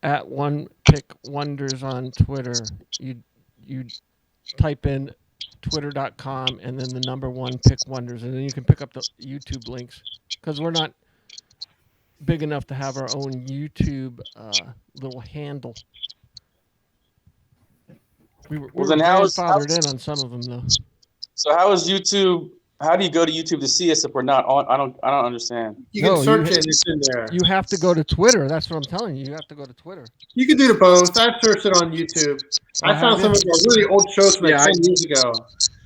at One Pick Wonders on Twitter. You type in twitter.com and then the number one pick wonders, and then you can pick up the YouTube links because we're not big enough to have our own YouTube little handle. We Well, were then grandfathered in on some of them though. so how is YouTube? How do you go to YouTube to see us if we're not on? I don't understand. You can No, search it. It's in there. You have to go to Twitter. That's what I'm telling you. You have to go to Twitter. You can do the both. I've searched it on YouTube. I found some of our really old shows from like 10 years ago.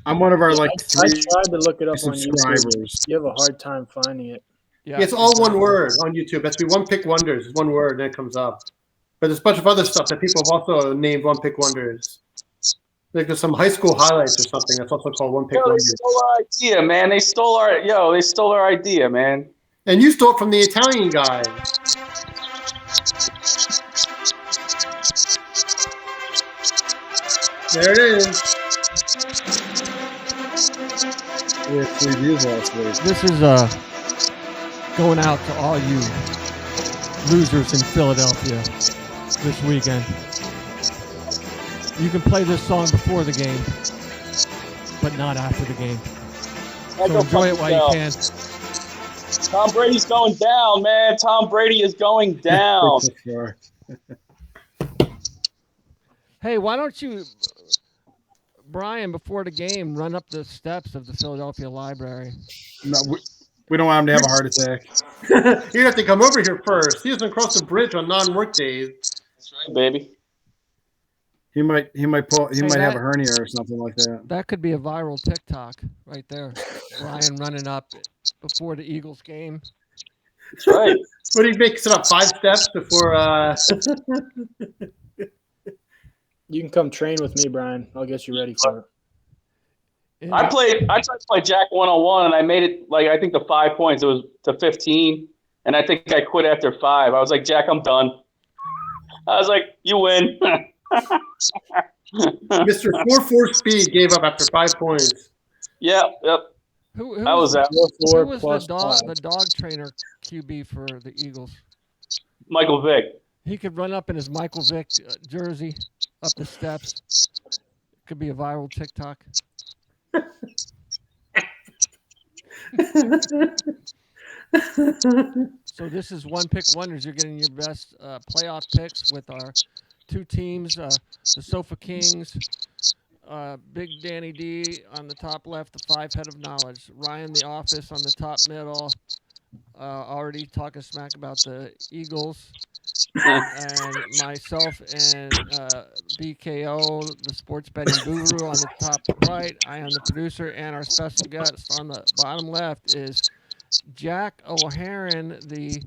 I'm one of our like I three tried to look it up on YouTube. subscribers. You have a hard time finding it. Yeah, it's all one word on YouTube. That's be One Pick Wonders. It's one word, and then it comes up. But there's a bunch of other stuff that people have also named One Pick Wonders. Like there's some high school highlights or something that's also called One Pick Yo, they Wonders. stole our idea, man. They stole our idea, man. And you stole it from the Italian guy. There it is. We had 3 views last week. This is going out to all you losers in Philadelphia this weekend. You can play this song before the game, but not after the game. So enjoy it while you can. Tom Brady's going down, man. Tom Brady is going down. Hey, why don't you, Brian, before the game, run up the steps of the Philadelphia Library? No, we don't want him to have a heart attack. You have to come over here first. He doesn't cross the bridge on non-work days. That's right, baby. He might that- have a hernia or something like that. That could be a viral TikTok right there. Brian running up before the Eagles game. That's right. What do you make it up? 5 steps before. You can come train with me, Brian. I'll get you ready for it. I tried to play Jack 101, and I made it like I think to 5 points. It was to 15, and I think I quit after 5. I was like, Jack, I'm done. I was like, you win. Mr. 4-4 Speed gave up after 5 points. Yep. Who That was that. Who was the plus dog trainer QB for the Eagles? Michael Vick. He could run up in his Michael Vick jersey up the steps. Could be a viral TikTok. So this is One Pick Wonders. You're getting your best playoff picks with our 2 teams, the Sofa Kings, Big Danny D on the top left, the 5 head of knowledge. Ryan the Office on the top middle, already talking smack about the Eagles. And myself and BKO, the sports betting guru, on the top right. I am the producer, and our special guest on the bottom left is Jack O'Haron, the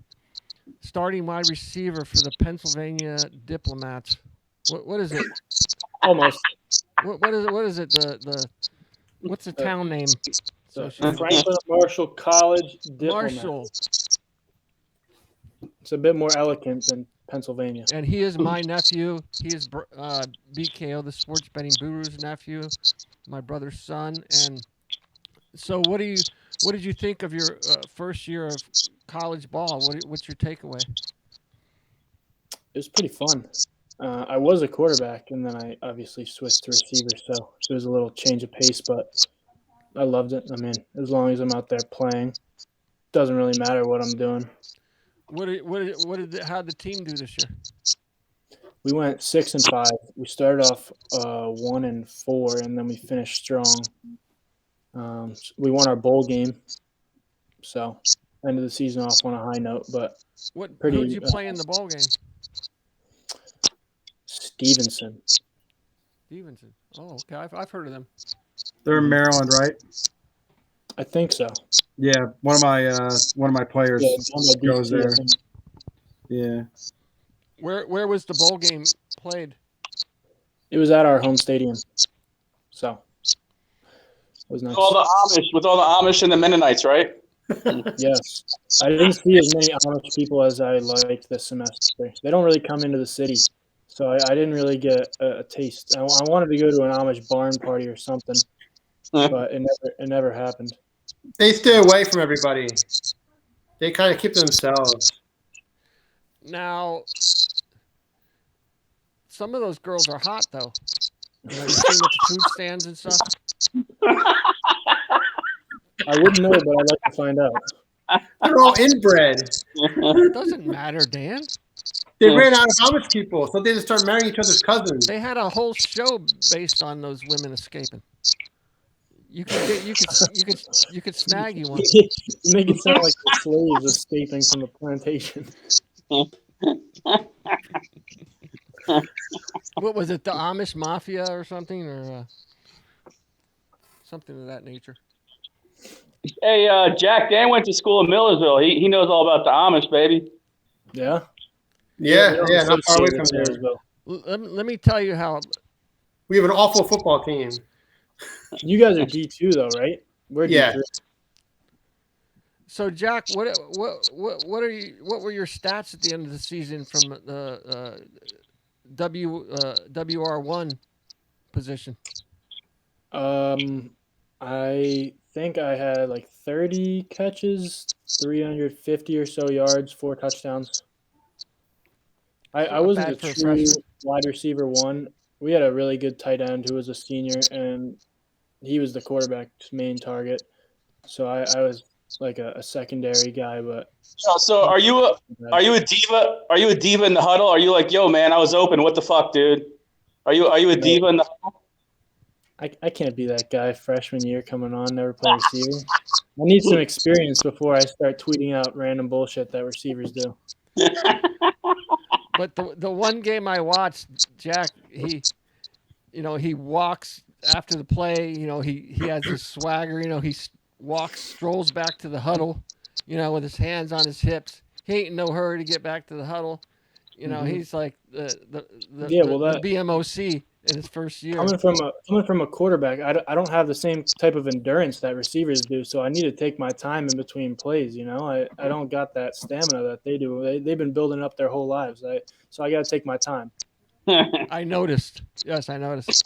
starting wide receiver for the Pennsylvania Diplomats. What is it? Almost. What is it? What is it? What's the town name? Franklin Marshall College Diplomats. Marshall. It's a bit more elegant than Pennsylvania. And he is my nephew. He is BKO, the sports betting guru's nephew, my brother's son. And so, what did you think of your first year of college ball? What's your takeaway? It was pretty fun. I was a quarterback, and then I obviously switched to receiver, so it was a little change of pace, but I loved it. I mean, as long as I'm out there playing, doesn't really matter what I'm doing. How did the team do this year? We went 6-5. We started off 1-4, and then we finished strong. We won our bowl game, so ended the season off on a high note. But who did you play in the bowl game? Stevenson. Oh, okay. I've heard of them. They're in Maryland, right? I think so. Yeah, one of my players goes there. Yeah. Where was the bowl game played? It was at our home stadium, so it was nice. With all the Amish and the Mennonites, right? Yes, I didn't see as many Amish people as I liked this semester. They don't really come into the city, so I didn't really get a taste. I wanted to go to an Amish barn party or something, but it never happened. They stay away from everybody. They kind of keep to themselves. Now, some of those girls are hot though. You know, you see them at the food stands and stuff. I wouldn't know, but I'd like to find out. They're all inbred. It doesn't matter, Dan. They ran out of Amish people, so they just start marrying each other's cousins. They had a whole show based on those women escaping. You could snag you one. You make it sound like the slaves escaping from the plantation. What was it? The Amish Mafia or something, or something of that nature. Hey, Jack, Dan went to school in Millersville. He knows all about the Amish, baby. Yeah? Yeah, We don't not far away associate from with there. Taylorsville. Let me tell you how. We have an awful football team. You guys are D2 though, right? We're Yeah. D3. So Jack, what were your stats at the end of the season from the WR1 position? I think I had like 30 catches, 350 or so yards, 4 touchdowns. I Not wasn't bad a for a true freshman. wide receiver one. We had a really good tight end who was a senior, and he was the quarterback's main target. So I was like a secondary guy, but So are you a diva? Are you a diva in the huddle? Are you like, yo, man, I was open. What the fuck, dude? Are you a diva in the huddle? I can't be that guy freshman year coming on, never playing receiver. I need some experience before I start tweeting out random bullshit that receivers do. But the one game I watched, Jack, he walks after the play. You know, he has his swagger. You know, he strolls back to the huddle. You know, with his hands on his hips. He ain't in no hurry to get back to the huddle. You know, he's like the BMOC in his first year. Coming from a quarterback, I don't have the same type of endurance that receivers do, so I need to take my time in between plays. You know, I don't got that stamina that they do. They've been building up their whole lives. So I got to take my time. I noticed. Yes, I noticed.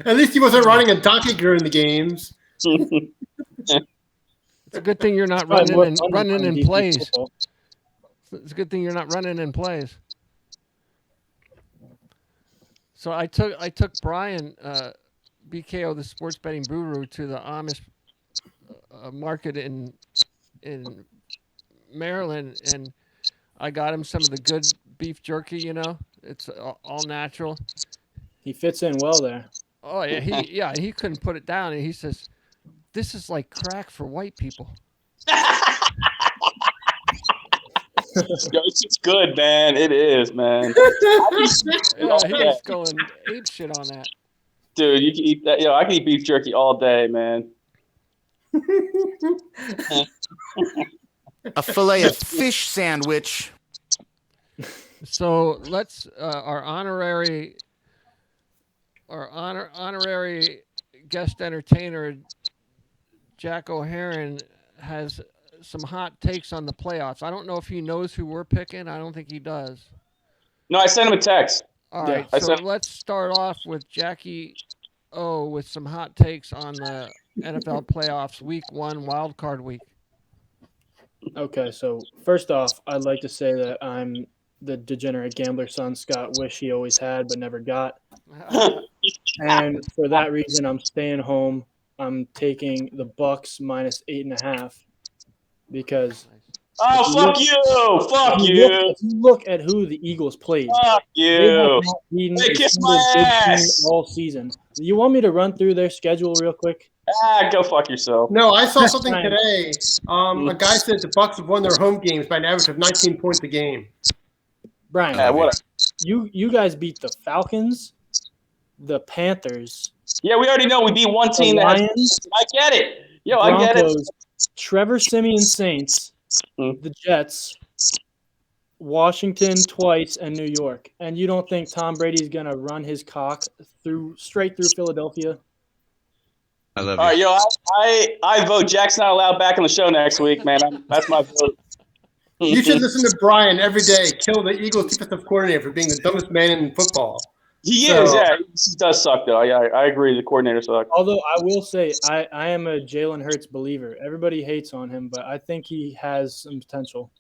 At least he wasn't running a donkey during the games. It's a good thing you're not Probably running more fun in than plays. football. It's a good thing you're not running in plays. So I took Brian BKO, the sports betting guru, to the Amish market in Maryland, and I got him some of the good beef jerky. You know, it's all natural. He fits in well there. Oh yeah, he couldn't put it down, and he says, "This is like crack for white people." Yo, it's good, man. It is, man. Yeah, he was going ape shit on that. Dude, you can eat that. Yo, I can eat beef jerky all day, man. A fillet of fish sandwich. So let's our honorary guest entertainer Jack O'Haron has some hot takes on the playoffs. I don't know if he knows who we're picking. I don't think he does. No, I sent him a text. All Yeah, right, so let's start off with Jackie O with some hot takes on the NFL playoffs, Week 1, Wild Card Week. Okay, so first off, I'd like to say that I'm the degenerate gambler son Scott wish he always had but never got. And for that reason, I'm staying home. I'm taking the Bucks minus 8.5 because Oh, fuck you! Fuck if you look at who the Eagles played, Fuck they have you! not beaten Hey, a kiss single my good team ass! all season. You want me to run through their schedule real quick? Go fuck yourself. No, I saw something Right. today. A guy said the Bucks have won their home games by an average of 19 points a game. Brian, What? you guys beat the Falcons, the Panthers, Yeah, we already know we beat one the team that has. Lions, I get it. Yo, I get it. Broncos, Trevor Siemian Saints, the Jets, Washington twice, and New York. And you don't think Tom Brady's gonna run his cock straight through Philadelphia? I love All right, yo, I vote Jack's not allowed back on the show next week, man. That's my vote. You should listen to Brian every day. Kill the Eagles defensive coordinator for being the dumbest man in football. He So- is, yeah. He does suck, though. I agree. The coordinator sucks. Although I will say I am a Jalen Hurts believer. Everybody hates on him, but I think he has some potential.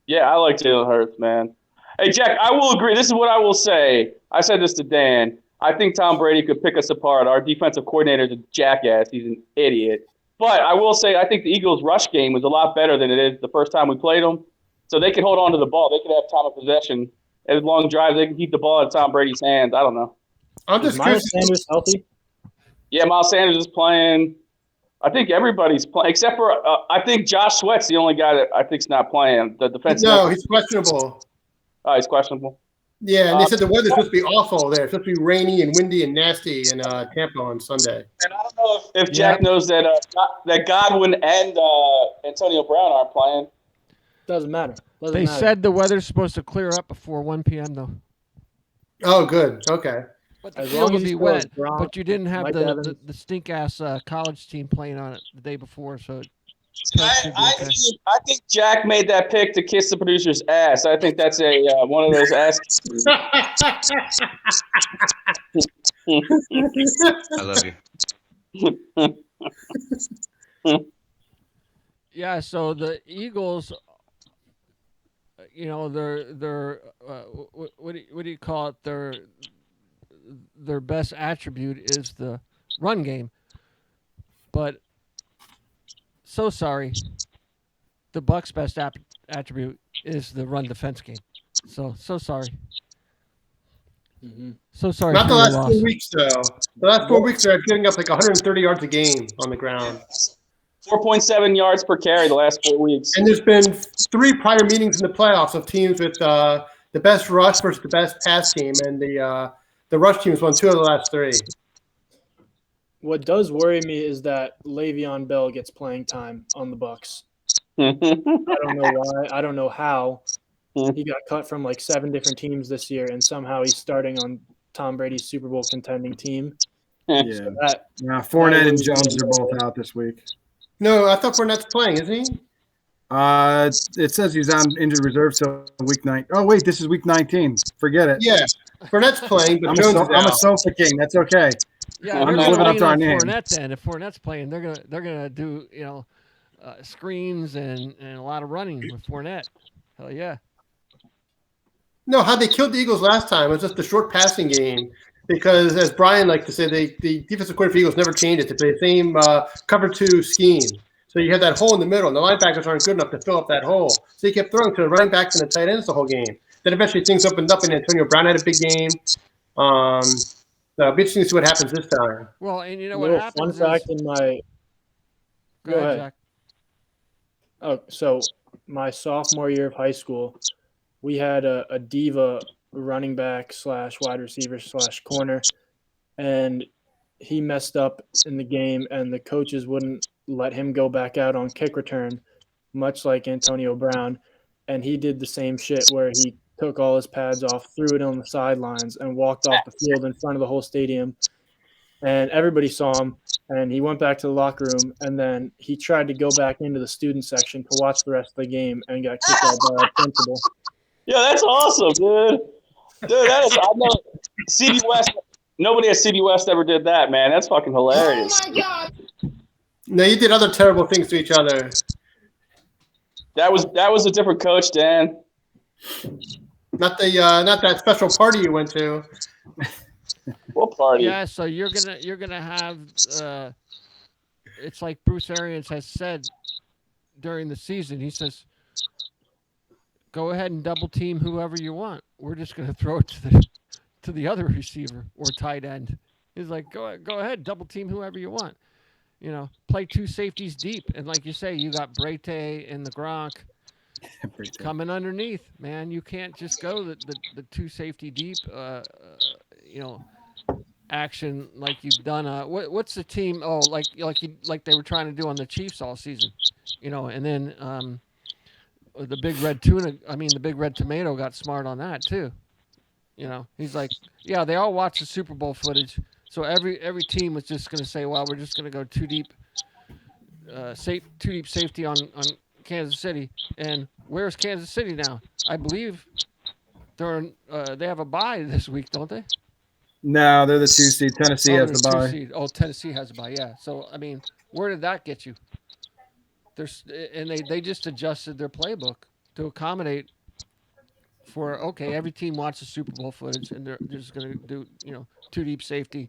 Yeah, I like Jalen Hurts, man. Hey, Jack, I will agree. This is what I will say. I said this to Dan. I think Tom Brady could pick us apart. Our defensive coordinator is a jackass. He's an idiot. But I will say I think the Eagles' rush game was a lot better than it is the first time we played them. So they can hold on to the ball. They can have time of possession. As long drives, they can keep the ball in Tom Brady's hands. I don't know. I'm Is just Miles curious. Sanders healthy? Yeah, Miles Sanders is playing. I think everybody's playing, except for I think Josh Sweat's the only guy that I think's not playing. The defensive. No, he's questionable. Oh, he's questionable. Yeah, and they said the weather's supposed to be awful there. It's supposed to be rainy and windy and nasty in Tampa on Sunday. And I don't know if Jack knows that that Godwin and Antonio Brown aren't playing. Doesn't matter. They said the weather's supposed to clear up before 1 p.m. though. Oh, good. Okay. But the As field long will as be he wet. scores, Gronk, But you didn't have Mike the Evans. stink ass college team playing on it the day before, so. I think Jack made that pick to kiss the producer's ass. I think that's a one of those ass. I love you. Yeah, so the Eagles, they're what do you call it? Their best attribute is the run game, but so sorry, the Bucks' best attribute is the run defense game. So sorry. Mm-hmm. So sorry. Not for the your last loss. 4 weeks, though. The last 4 weeks, they're getting up like 130 yards a game on the ground. 4.7 yards per carry the last 4 weeks. And there's been 3 prior meetings in the playoffs of teams with the best rush versus the best pass team, and the rush teams won 2 of the last 3. What does worry me is that Le'Veon Bell gets playing time on the Bucks. I don't know why. I don't know how. He got cut from like 7 different teams this year, and somehow he's starting on Tom Brady's Super Bowl contending team. Yeah. Fournette and Jones are both out this week. No, I thought Fournette's playing, isn't he? It says he's on injured reserve till week 9. Oh wait, this is week 19. Forget it. Yeah, Fournette's playing, but I'm Jones is I'm a out. sofa king. That's okay. Yeah, I'm they're living gonna up lean to our on name. Fournette then. If Fournette's playing, they're gonna do screens and a lot of running with Fournette. Hell yeah. No, how they killed the Eagles last time was just the short passing game. Because as Brian liked to say, the defensive coordinator for Eagles never changed it to play the same cover 2 scheme. So you had that hole in the middle, and the linebackers aren't good enough to fill up that hole. So he kept throwing to the running backs and the tight ends the whole game. Then eventually things opened up, and Antonio Brown had a big game. So it'll be interesting to see what happens this time. Well, and you know Little what happens fun fact is, in my go go ahead, ahead. Jack. Oh, so my sophomore year of high school, we had a diva running back / wide receiver / corner, and he messed up in the game, and the coaches wouldn't let him go back out on kick return, much like Antonio Brown, and he did the same shit where he took all his pads off, threw it on the sidelines, and walked off the field in front of the whole stadium, and everybody saw him. And he went back to the locker room, and then he tried to go back into the student section to watch the rest of the game and got kicked out by our principal. Yeah, that's awesome, dude. Dude, that is. I know CB West. Nobody at CB West ever did that, man. That's fucking hilarious. Oh my God! No, you did other terrible things to each other. That was a different coach, Dan. Not that special party you went to. What party? Yeah, so you're gonna have it's like Bruce Arians has said during the season. He says, "Go ahead and double team whoever you want. We're just gonna throw it to the other receiver or tight end." He's like, "Go ahead, double team whoever you want. Play 2 safeties deep, and like you say, you got Brate and the Gronk coming underneath. Man, you can't just go the 2 safety deep. Action like you've done. What's the team? Oh, like they were trying to do on the Chiefs all season, And then the big red tuna. I mean, the big red tomato got smart on that too. He's like, yeah, they all watch the Super Bowl footage, so every team was just going to say, well, we're just going to go 2 deep, too deep safety on Kansas City. And where's Kansas City now? I believe they have a bye this week, don't they? No, they're the 2 seed. Tennessee has they're the 2 bye. seed. Oh, Tennessee has a bye. Yeah. So I mean, where did that get you? And they just adjusted their playbook to accommodate for every team wants the Super Bowl footage, and they're just going to do two deep safety,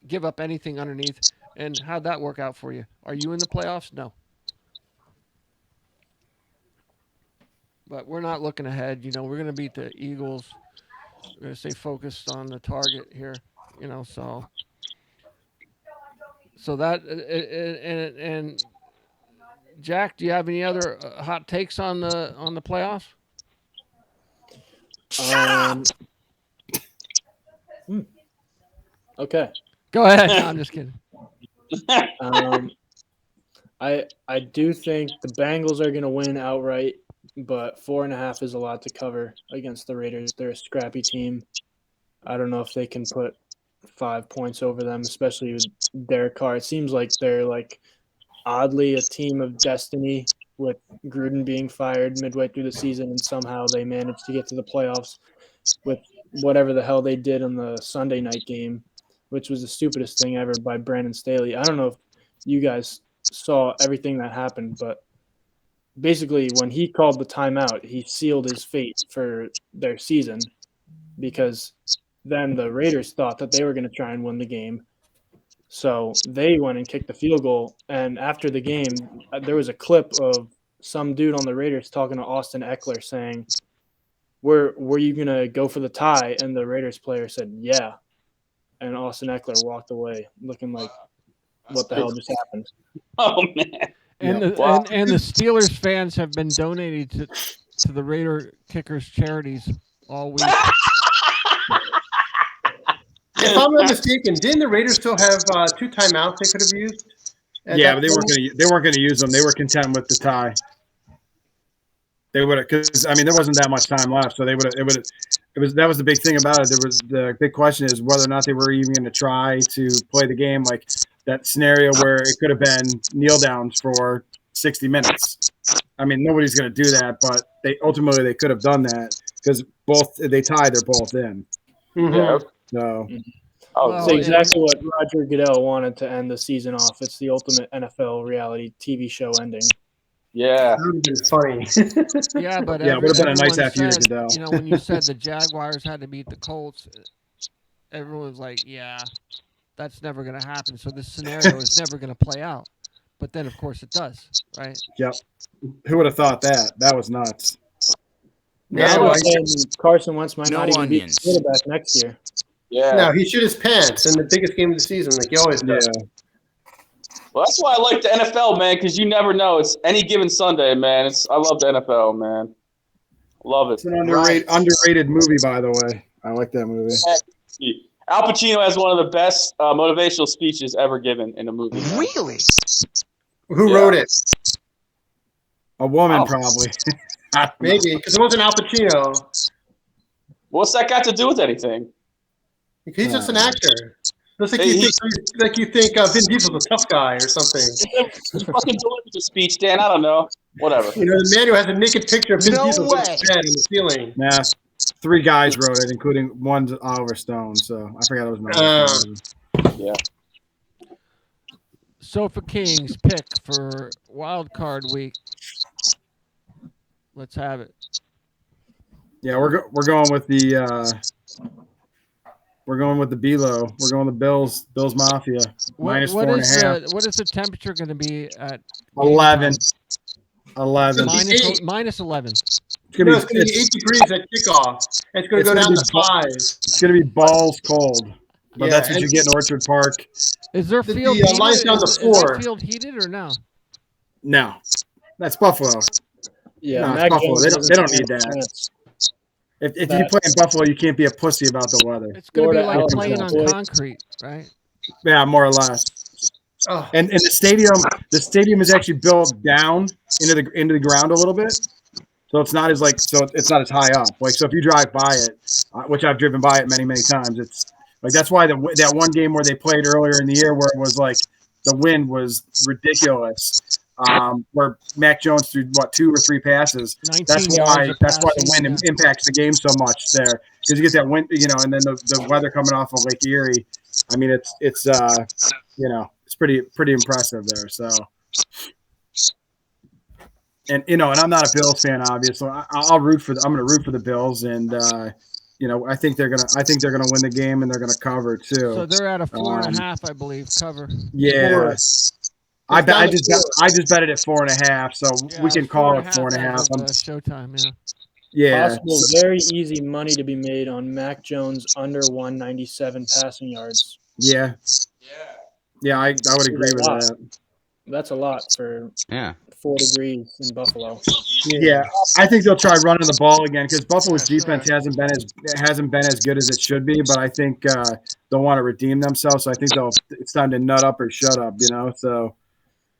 give up anything underneath. And how'd that work out for you? Are you in the playoffs? No. But we're not looking ahead. We're going to beat the Eagles. We're going to stay focused on the target here. So that and Jack, do you have any other hot takes on the playoffs? Okay. Go ahead. No, I'm just kidding. I do think the Bengals are going to win outright, but 4.5 is a lot to cover against the Raiders. They're a scrappy team. I don't know if they can put 5 points over them, especially with Derek Carr. It seems like they're oddly a team of destiny with Gruden being fired midway through the season, and somehow they managed to get to the playoffs with whatever the hell they did on the Sunday night game, which was the stupidest thing ever by Brandon Staley. I don't know if you guys saw everything that happened, but basically when he called the timeout, he sealed his fate for their season, because then the Raiders thought that they were going to try and win the game. So they went and kicked the field goal. And after the game, there was a clip of some dude on the Raiders talking to Austin Eckler saying, were you going to go for the tie? And the Raiders player said, yeah. And Austin Eckler walked away looking like, what the hell just happened? Oh, man. And the Steelers fans have been donating to the Raider kickers charities all week. If I'm not mistaken, didn't the Raiders still have 2 timeouts they could have used? Yeah, but they weren't going to use them. They were content with the tie. They would have, because there wasn't that much time left, so they would have. That was the big thing about it. There was the big question is whether or not they were even going to try to play the game, like that scenario where it could have been kneel downs for 60 minutes. Nobody's going to do that, but they could have done that because they tied. They're both in. Mm-hmm. Yeah. So. It's exactly what Roger Goodell wanted to end the season off. It's the ultimate NFL reality TV show ending. Yeah. That would have been funny. Yeah, but it would have been a nice everyone half year to said, Goodell. when you said the Jaguars had to beat the Colts, everyone was like, yeah, that's never going to happen. So this scenario is never going to play out. But then, of course, it does, right? Yep. Who would have thought that? That was nuts. Yeah, Carson Wentz might not even be onions. the quarterback next year. Yeah. No, he shit his pants in the biggest game of the season, like he always does. Yeah. Well, that's why I like the NFL, man, because you never know. It's any given Sunday, man. I love the NFL, man. Love it. It's an underrated movie, by the way. I like that movie. Al Pacino has one of the best motivational speeches ever given in a movie. Man. Really? Who wrote it? A woman, probably. Maybe, because it wasn't Al Pacino. What's that got to do with anything? He's just an actor. Just like you think Vin Diesel's a tough guy or something. He fucking delivered the speech, Dan. I don't know. Whatever. The man who has a naked picture of Vin No Diesel way. on the ceiling. Yeah. 3 guys wrote it, including one Oliver Stone. So I forgot it was Yeah. Sofa Kings pick for wild card week. Let's have it. Yeah, we're going with the Belo. We're going with Bills Mafia minus what 4.5. What is the temperature going to be at 11. Minus 11. It's It's gonna going to be 8 degrees at kickoff. And it's going to go down to 5. It's gonna be balls cold. But that's what you get in Orchard Park. Is their The field line's heated? down to Is 4. that field heated or no? No, that's Buffalo. Yeah, No, it's Mac Buffalo. Jones They don't doesn't need have a that. chance. If you play in Buffalo, you can't be a pussy about the weather. It's going to be Florida like playing on Alabama. concrete, right? Yeah, more or less. Oh, And the stadium is actually built down into the ground a little bit, so it's not as it's not as high up. So if you drive by it, which I've driven by it many times, it's like that's why that one game where they played earlier in the year where it was like the wind was ridiculous, where Mac Jones threw 2 or 3 passes. 19 That's yards why of the passing, wind impacts the game so much there, because you get that wind, and then the weather coming off of Lake Erie. It's pretty impressive there. So and I'm not a Bills fan, obviously. I'll root for. I'm going to root for the Bills, and I think they're gonna win the game, and they're gonna cover too. So they're at a 4.5, I believe, cover. Yeah. I down to just bet it at 4.5, so Yeah, we can call it 4.5. as of, Showtime, yeah. Yeah. Possible, very easy money to be made on Mac Jones under 197 passing yards. Yeah. Yeah, I would agree with lot. that. That's a lot for Yeah. 4 degrees in Buffalo. Yeah, I think they'll try running the ball again because Buffalo's defense hasn't been as good as it should be. But I think they'll want to redeem themselves. So I think it's time to nut up or shut up. So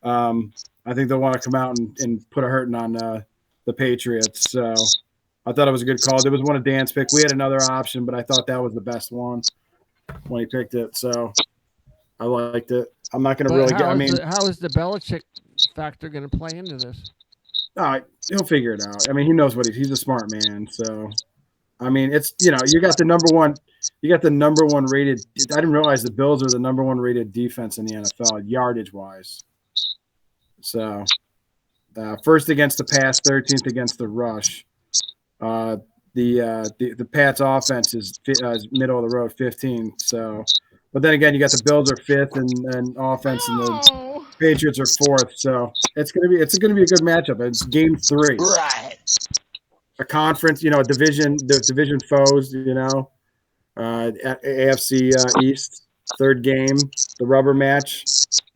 I think they'll want to come out and put a hurting on the Patriots. So I thought it was a good call. There was one of Dan's pick. We had another option, but I thought that was the best one when he picked it. So I liked it. I'm not going to really get. How is the Belichick factor going to play into this? He'll figure it out. I mean, he knows what he's a smart man. So, I mean, it's you got the number one rated. I didn't realize the Bills are the number one rated defense in the NFL yardage wise. So, first against the pass, 13th against the rush. The Pats offense is middle of the road, 15th. So, but then again, you got the Bills are 5th and offense, and the Patriots are 4th. So it's gonna be a good matchup. It's game 3. Right. A conference, the division foes, AFC East, 3rd game, the rubber match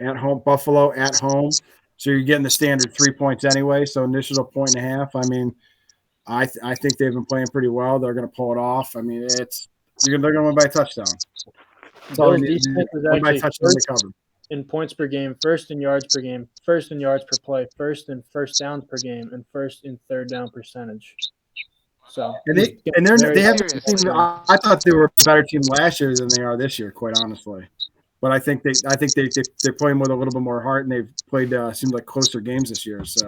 at home, Buffalo at home. So you're getting the standard 3 points anyway. So initial 1.5. I mean, I think they've been playing pretty well. They're going to pull it off. I mean, they're going to win by a touchdown. Bills defense is actually first in points per game, first in yards per game, first in yards per play, first in first downs per game, and first in third down percentage. So they have. I thought they were a better team last year than they are this year, quite honestly. But I think they're playing with a little bit more heart, and they've played seems like closer games this year. So,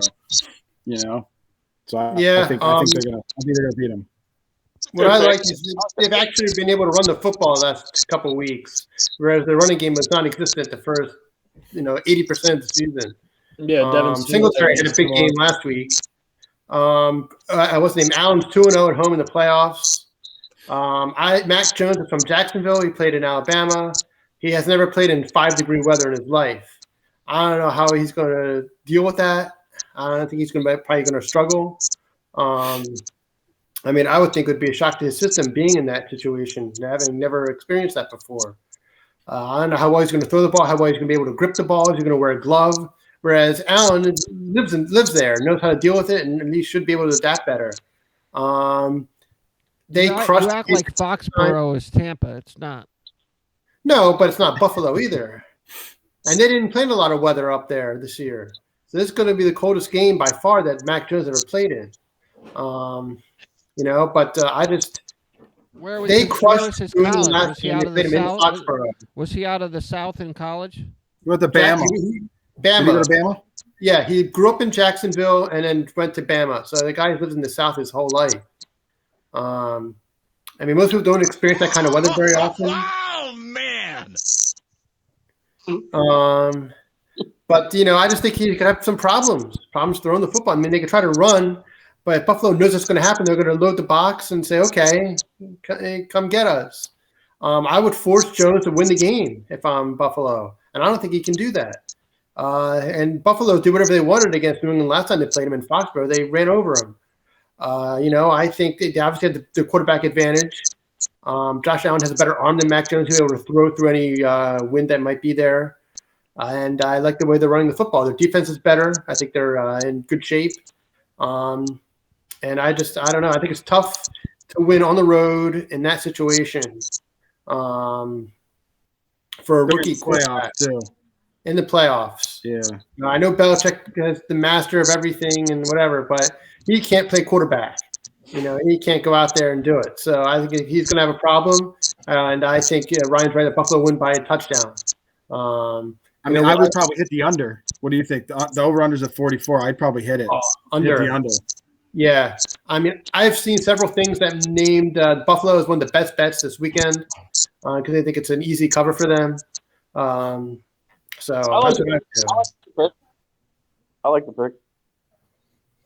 So I think they're gonna beat them. What I like is they've actually been able to run the football the last couple of weeks, whereas the running game was non-existent the first, 80% of the season. Yeah, Devin Singletary had a big game last week. What's his name? Allen's 2-0 at home in the playoffs. Mac Jones is from Jacksonville. He played in Alabama. He has never played in 5-degree weather in his life. I don't know how he's going to deal with that. I don't think he's probably going to struggle. I mean, I would think it would be a shock to his system being in that situation, having never experienced that before. I don't know how well he's going to throw the ball, how well he's going to be able to grip the ball, is he going to wear a glove? Whereas Allen lives there, knows how to deal with it, and he should be able to adapt better. They crushed. You act like Foxborough is Tampa. It's not. No, but it's not Buffalo either. And they didn't play in a lot of weather up there this year. So this is going to be the coldest game by far that Mac Jones ever played in. They crushed his New England college? last year. They played him in Foxborough. Was he out of the South in college? You went to Bama. Bama. Did he go to Bama? Yeah, he grew up in Jacksonville and then went to Bama. So the guy lives in the South his whole life. I mean, most people don't experience that kind of weather very often. Oh, man. But, I just think he could have some problems throwing the football. I mean, they could try to run, but if Buffalo knows what's going to happen, they're going to load the box and say, okay, come get us. I would force Jones to win the game if I'm Buffalo, and I don't think he can do that. And Buffalo did whatever they wanted against New England last time they played him in Foxborough. They ran over him. I think they obviously had the quarterback advantage. Josh Allen has a better arm than Mac Jones to be able to throw through any wind that might be there. And I like the way they're running the football. Their defense is better. I think they're in good shape. And I don't know. I think it's tough to win on the road in that situation for a rookie quarterback too. In the playoffs. Yeah. I know Belichick is the master of everything and whatever, but he can't play quarterback. He can't go out there and do it. So I think he's going to have a problem. And I think Ryan's right that Buffalo win by a touchdown. I would probably hit the under. What do you think? The over-under's at 44. I'd probably hit it. Under. Hit the under. Yeah. I mean, I've seen several things that named Buffalo as one of the best bets this weekend because they think it's an easy cover for them. I like the pick.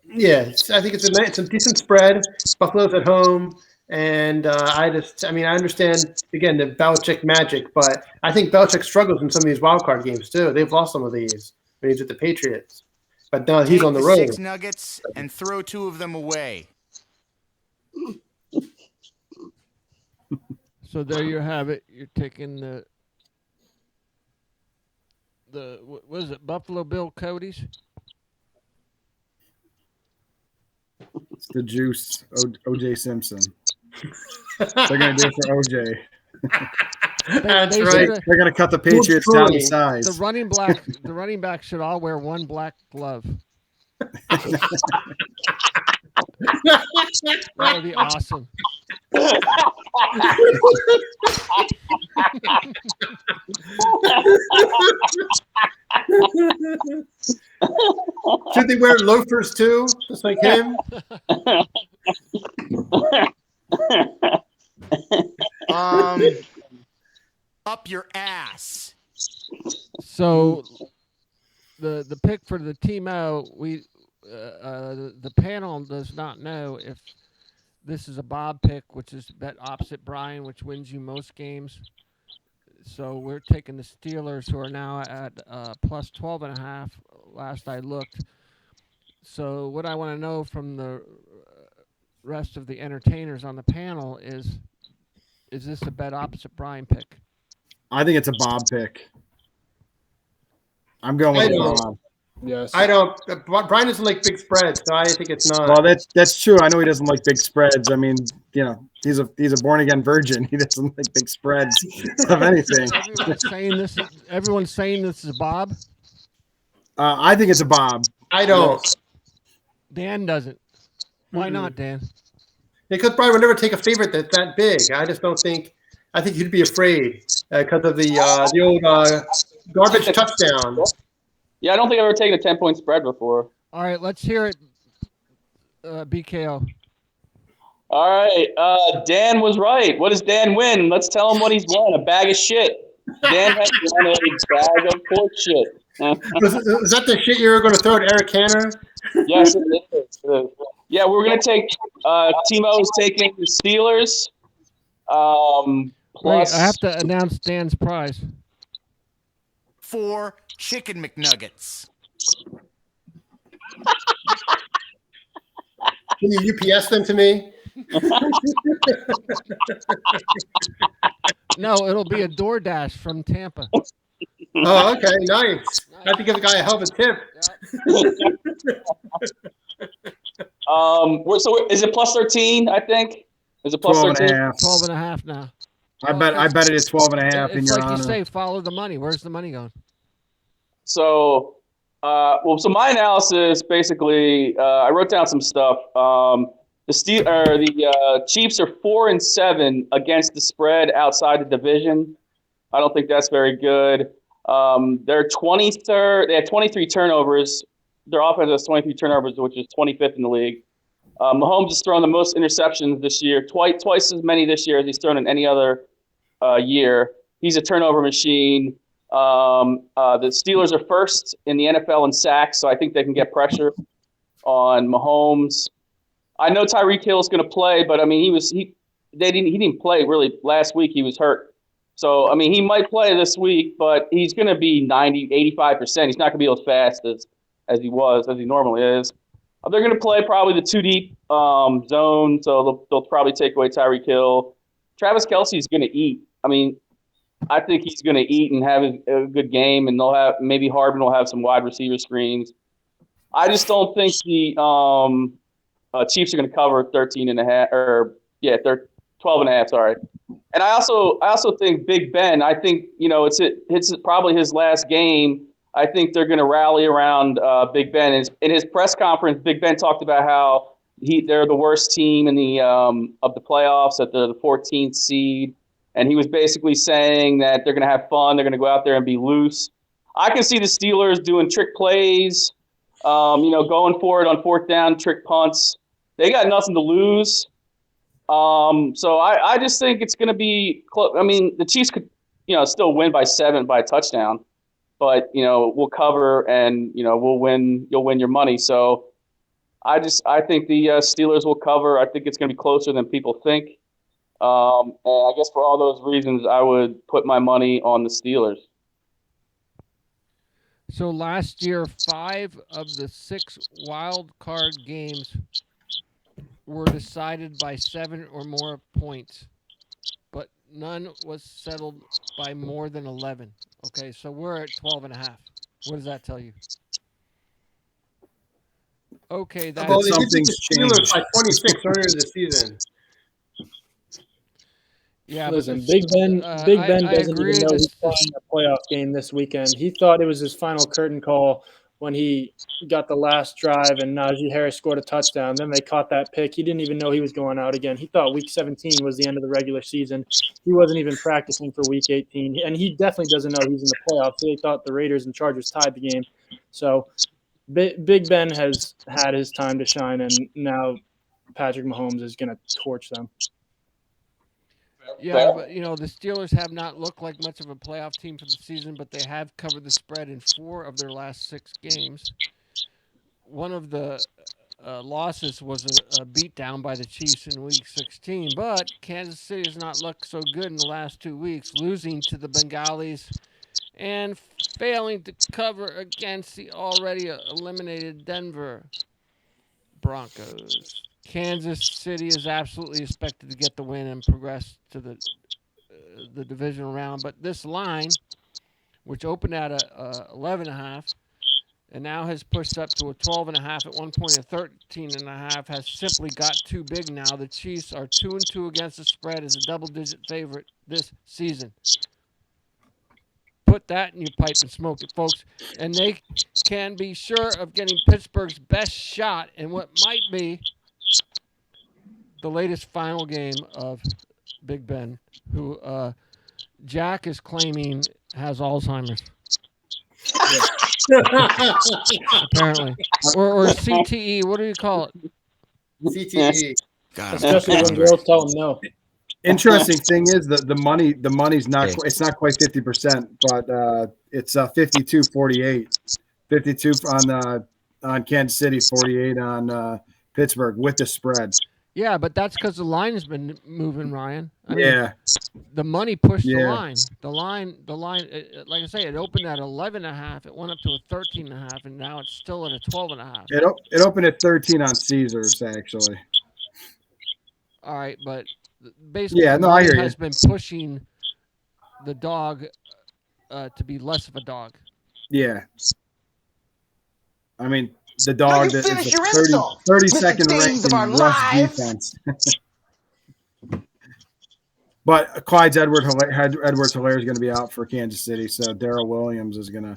Yeah, I think it's a decent spread. Buffalo's at home, and I understand again the Belichick magic, but I think Belichick struggles in some of these wild card games too. They've lost some of these when he's with the Patriots, but now he's Take on the the road. 6 nuggets and throw 2 of them away. So there you have it. You're taking what is it? Buffalo Bill Cody's. It's the juice. OJ Simpson. They're gonna do it for OJ. That's they right. should- They're gonna cut the Patriots down to truly. size. The running back should all wear one black glove. That would be awesome. Should they wear loafers too, just like him? Up your ass. So the pick for the team out, the panel does not know if this is a Bob pick, which is bet opposite Brian, which wins you most games. So we're taking the Steelers, who are now at plus 12.5. Last I looked. So what I want to know from the rest of the entertainers on the panel is this a bet opposite Brian pick? I think it's a Bob pick. I'm going with Bob. Yes. I don't. Brian doesn't like big spreads, so I think it's not. Well, that's true. I know he doesn't like big spreads. I mean, he's a born again virgin. He doesn't like big spreads of anything. Everyone's saying this is Bob. I think it's a Bob. I don't. Dan doesn't. Why not, Dan? Because Brian would never take a favorite that's that big. I just don't think. I think he'd be afraid because of the old garbage touchdown. Yeah, I don't think I've ever taken a 10-point spread before. All right, let's hear it, BKO. All right, Dan was right. What does Dan win? Let's tell him what he's won. A bag of shit. Dan has won a bag of pork shit. Is that the shit you were going to throw at Eric Canner? Yes, it is. Yeah, we're going to take Timo is taking the Steelers. Wait, Plus, I have to announce Dan's prize. 4 chicken McNuggets. Can you UPS them to me? No, it'll be a DoorDash from Tampa. Oh, okay, nice. I have to give the guy a hell of a tip. so is it plus 13? I think is it plus 12 and 13? a half. 12.5 now. I bet it is 12 and a half in It's your like honor. you say, follow the money. Where's the money going? So, so my analysis basically, I wrote down some stuff. The Chiefs are 4-7 against the spread outside the division. I don't think that's very good. They're 23rd. They had 23 turnovers. Their offense has 23 turnovers, which is 25th in the league. Mahomes has thrown the most interceptions this year, twice as many this year as he's thrown in any other year. He's a turnover machine. The Steelers are first in the NFL in sacks, so I think they can get pressure on Mahomes. I know Tyreek Hill is going to play, but I mean he didn't play really last week. He was hurt, so I mean he might play this week, but he's going to be 85%. He's not going to be as fast as he normally is. They're going to play probably the 2-deep zone, so they'll probably take away Tyreek Hill. Travis Kelce is going to eat. I mean, I think he's going to eat and have a good game, and they'll have maybe Hardman will have some wide receiver screens. I just don't think the Chiefs are going to cover 12.5. Sorry, and I also think Big Ben. I think it's probably his last game. I think they're going to rally around Big Ben. In his press conference, Big Ben talked about how they're the worst team in the of the playoffs, that they're the 14th seed. And he was basically saying that they're going to have fun. They're going to go out there and be loose. I can see the Steelers doing trick plays, going for it on 4th down, trick punts. They got nothing to lose. So I just think it's going to be close. I mean, the Chiefs could, still win by 7 by a touchdown. But, we'll cover and, we'll win. You'll win your money. So I think the Steelers will cover. I think it's going to be closer than people think. And I guess for all those reasons, I would put my money on the Steelers. So last year, 5 of the 6 wild card games were decided by 7 or more points, but none was settled by more than 11. Okay, so we're at 12.5. What does that tell you? Okay, that's Well, they did beat something's the Steelers changed. by 26 earlier this season. yeah. but Listen, the- Big Ben I doesn't agree even know this- he's playing a playoff game this weekend. He thought it was his final curtain call when he got the last drive and Najee Harris scored a touchdown. Then they caught that pick. He didn't even know he was going out again. He thought Week 17 was the end of the regular season. He wasn't even practicing for Week 18, and he definitely doesn't know he's in the playoffs. They thought the Raiders and Chargers tied the game. So Big Ben has had his time to shine, and now Patrick Mahomes is going to torch them. Yeah, but the Steelers have not looked like much of a playoff team for the season, but they have covered the spread in 4 of their last 6 games. One of the losses was a beatdown by the Chiefs in Week 16, but Kansas City has not looked so good in the last 2 weeks, losing to the Bengalis and failing to cover against the already eliminated Denver Broncos. Kansas City is absolutely expected to get the win and progress to the divisional round. But this line, which opened at 11.5 and now has pushed up to a 12.5, at one point a 13.5, has simply got too big now. The Chiefs are 2-2 against the spread as a double-digit favorite this season. Put that in your pipe and smoke it, folks. And they can be sure of getting Pittsburgh's best shot in what might be the latest final game of Big Ben, who Jack is claiming has Alzheimer's, apparently. Or CTE, what do you call it? CTE. God, Especially when girls tell him no. Interesting thing is that the money's not it's not quite 50%, but it's 52-48, 52 on Kansas City, 48 on Pittsburgh with the spread. Yeah, but that's because the line has been moving, Ryan. I mean, Yeah, the money pushed the Yeah. line. The line. Like I say, it opened at 11.5. It went up to a 13.5, and now it's still at a 12.5. it opened at 13 on Caesars actually. All right, but basically, Yeah, the no, I money hear you. has been pushing the dog to be less of a dog. Yeah, I mean the dog you that finish is your a insult. 32nd Mr. ranked Dames of in our rush lives. defense. But Clyde Edwards-Helaire is going to be out for Kansas City, so Darrell Williams is going to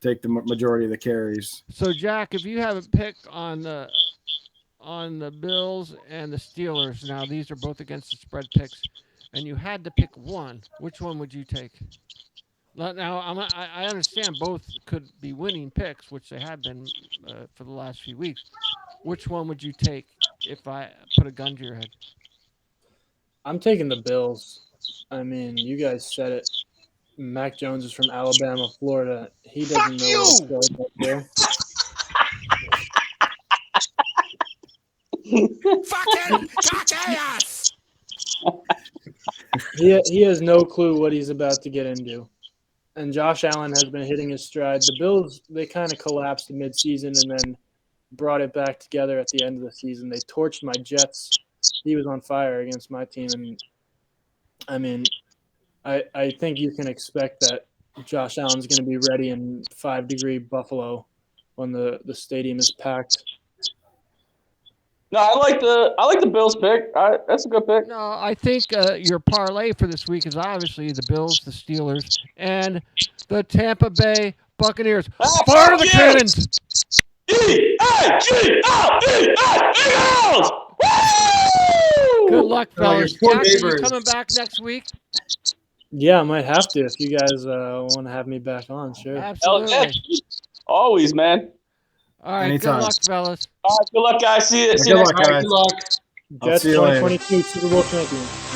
take the majority of the carries. So, Jack, if you have a pick on the Bills and the Steelers, now these are both against the spread picks, and you had to pick one, which one would you take? Now, I understand both could be winning picks, which they have been for the last few weeks. Which one would you take if I put a gun to your head? I'm taking the Bills. I mean, you guys said it. Mac Jones is from Alabama, Florida. He doesn't know what's going up there. fucking chaos. He has no clue what he's about to get into. And Josh Allen has been hitting his stride. The Bills, they kind of collapsed midseason and then brought it back together at the end of the season. They torched my Jets. He was on fire against my team. And, I mean, I think you can expect that Josh Allen's going to be ready in 5-degree Buffalo when the stadium is packed. No, I like the Bills pick. That's a good pick. No, I think your parlay for this week is obviously the Bills, the Steelers, and the Tampa Bay Buccaneers. Fire the cannons! Eagles! Woo! Good luck, Oh, your fellas. poor Jack, are you neighbors. coming back next week? Yeah, I might have to if you guys want to have me back on. Sure. Absolutely. Yeah. Always, man. All right, Anytime. good luck, fellas. All right, good luck, guys. See you Good next luck, All right, guys. good luck. I'll Jets see you later. 2022 Super Bowl champions.